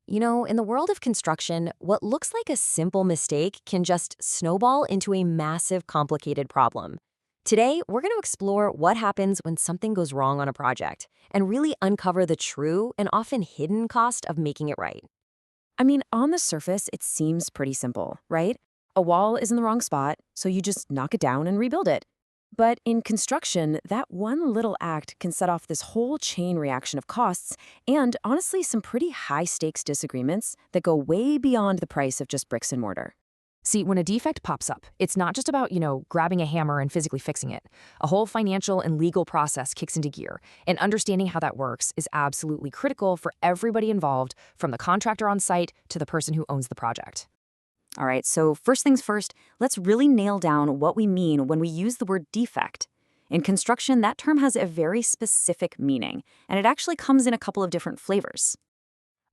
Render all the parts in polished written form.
In the world of construction, what looks like a simple mistake can just snowball into a massive, complicated problem. Today, we're going to explore what happens when something goes wrong on a project and really uncover the true and often hidden cost of making it right. I mean, on the surface, it seems pretty simple, right? A wall is in the wrong spot, so you just knock it down and rebuild it. But in construction, that one little act can set off this whole chain reaction of costs and, honestly, some pretty high stakes disagreements that go way beyond the price of just bricks and mortar. See, when a defect pops up, it's not just about, grabbing a hammer and physically fixing it. A whole financial and legal process kicks into gear, and understanding how that works is absolutely critical for everybody involved, from the contractor on site to the person who owns the project. All right, so first things first, let's really nail down what we mean when we use the word defect. In construction, that term has a very specific meaning, and it actually comes in a couple of different flavors.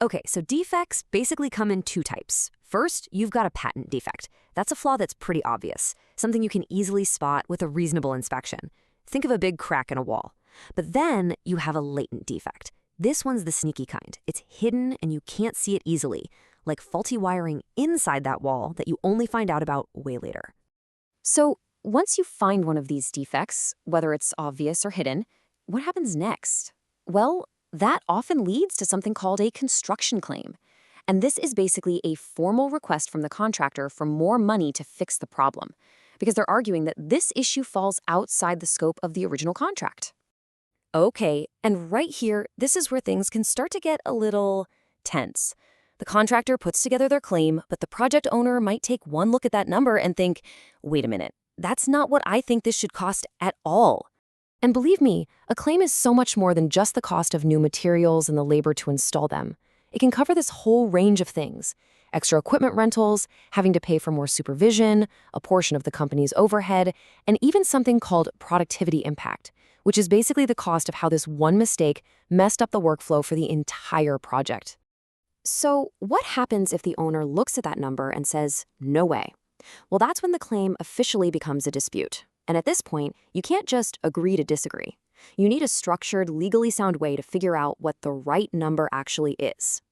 Okay, so defects basically come in two types. First, you've got a patent defect. That's a flaw that's pretty obvious, something you can easily spot with a reasonable inspection. Think of a big crack in a wall. But then you have a latent defect. This one's the sneaky kind. It's hidden and you can't see it easily, like faulty wiring inside that wall that you only find out about way later. So once you find one of these defects, whether it's obvious or hidden, what happens next? Well, that often leads to something called a construction claim. And this is basically a formal request from the contractor for more money to fix the problem, because they're arguing that this issue falls outside the scope of the original contract. Okay, and right here, this is where things can start to get a little tense. The contractor puts together their claim, but the project owner might take one look at that number and think, wait a minute, that's not what I think this should cost at all. And believe me, a claim is so much more than just the cost of new materials and the labor to install them. It can cover this whole range of things: extra equipment rentals, having to pay for more supervision, a portion of the company's overhead, and even something called productivity impact, which is basically the cost of how this one mistake messed up the workflow for the entire project. So what happens if the owner looks at that number and says, no way? Well, that's when the claim officially becomes a dispute. And at this point, you can't just agree to disagree. You need a structured, legally sound way to figure out what the right number actually is.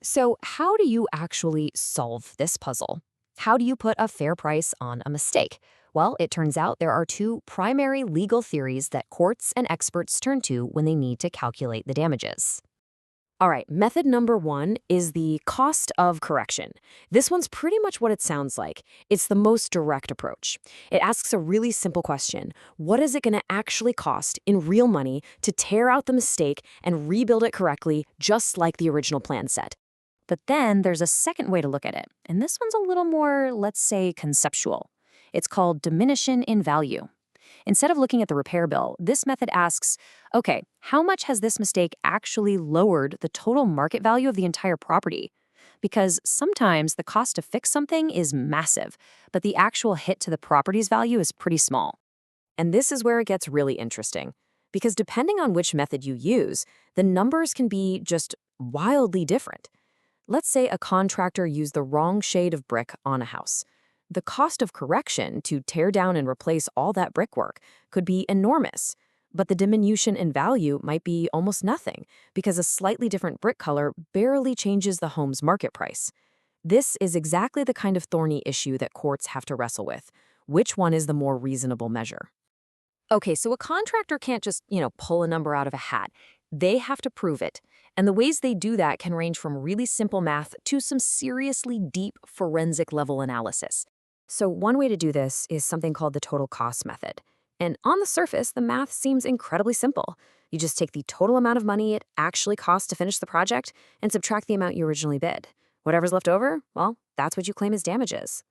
So how do you actually solve this puzzle? How do you put a fair price on a mistake? Well, it turns out there are two primary legal theories that courts and experts turn to when they need to calculate the damages. All right, method number one is the cost of correction. This one's pretty much what it sounds like. It's the most direct approach. It asks a really simple question. What is it going to actually cost in real money to tear out the mistake and rebuild it correctly, just like the original plan said? But then there's a second way to look at it, and this one's a little more, let's say, conceptual. It's called diminution in value. Instead of looking at the repair bill, this method asks, okay, how much has this mistake actually lowered the total market value of the entire property? Because sometimes the cost to fix something is massive, but the actual hit to the property's value is pretty small. And this is where it gets really interesting, because depending on which method you use, the numbers can be just wildly different. Let's say a contractor used the wrong shade of brick on a house. The cost of correction to tear down and replace all that brickwork could be enormous, but the diminution in value might be almost nothing because a slightly different brick color barely changes the home's market price. This is exactly the kind of thorny issue that courts have to wrestle with. Which one is the more reasonable measure? Okay, so a contractor can't just, pull a number out of a hat. They have to prove it. And the ways they do that can range from really simple math to some seriously deep forensic level analysis. So one way to do this is something called the total cost method. And on the surface, the math seems incredibly simple. You just take the total amount of money it actually costs to finish the project and subtract the amount you originally bid. Whatever's left over, well, that's what you claim as damages.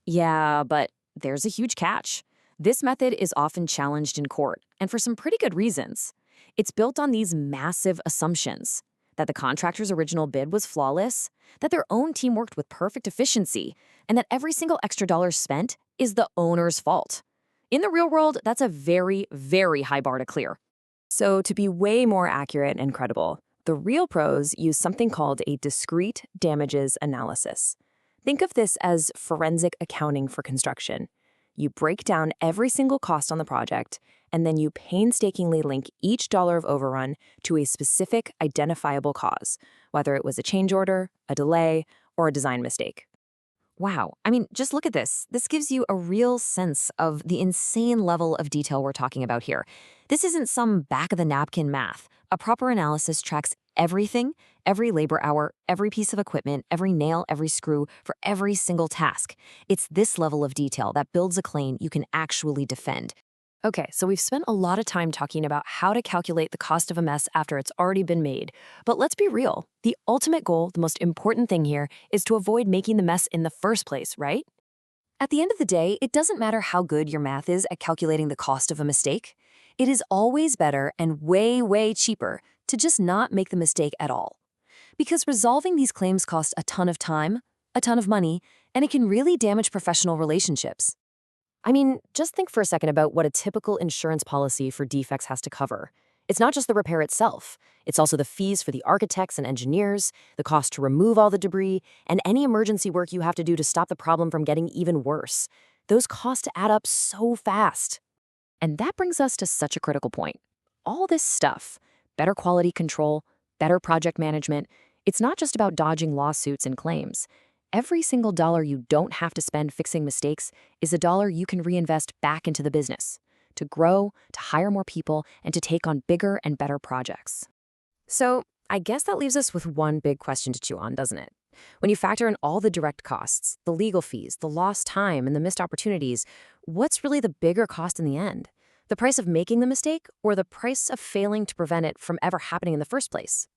Yeah, but there's a huge catch. This method is often challenged in court, and for some pretty good reasons. It's built on these massive assumptions: that the contractor's original bid was flawless, that their own team worked with perfect efficiency, and that every single extra dollar spent is the owner's fault. In the real world, that's a very, very high bar to clear. So to be way more accurate and credible, the real pros use something called a discrete damages analysis. Think of this as forensic accounting for construction. You break down every single cost on the project, and then you painstakingly link each dollar of overrun to a specific identifiable cause, whether it was a change order, a delay, or a design mistake. Wow. I mean, just look at this. This gives you a real sense of the insane level of detail we're talking about here. This isn't some back of the napkin math. A proper analysis tracks everything, every labor hour, every piece of equipment, every nail, every screw, for every single task. It's this level of detail that builds a claim you can actually defend. Okay, so we've spent a lot of time talking about how to calculate the cost of a mess after it's already been made. But let's be real. The ultimate goal, the most important thing here, is to avoid making the mess in the first place, right? At the end of the day, it doesn't matter how good your math is at calculating the cost of a mistake. It is always better and way, way cheaper to just not make the mistake at all. Because resolving these claims costs a ton of time, a ton of money, and it can really damage professional relationships. I mean, just think for a second about what a typical insurance policy for defects has to cover. It's not just the repair itself. It's also the fees for the architects and engineers, the cost to remove all the debris, and any emergency work you have to do to stop the problem from getting even worse. Those costs add up so fast. And that brings us to such a critical point. All this stuff, better quality control, better project management, it's not just about dodging lawsuits and claims. Every single dollar you don't have to spend fixing mistakes is a dollar you can reinvest back into the business, to grow, to hire more people, and to take on bigger and better projects. So, I guess that leaves us with one big question to chew on, doesn't it? When you factor in all the direct costs, the legal fees, the lost time, and the missed opportunities, what's really the bigger cost in the end? The price of making the mistake or the price of failing to prevent it from ever happening in the first place?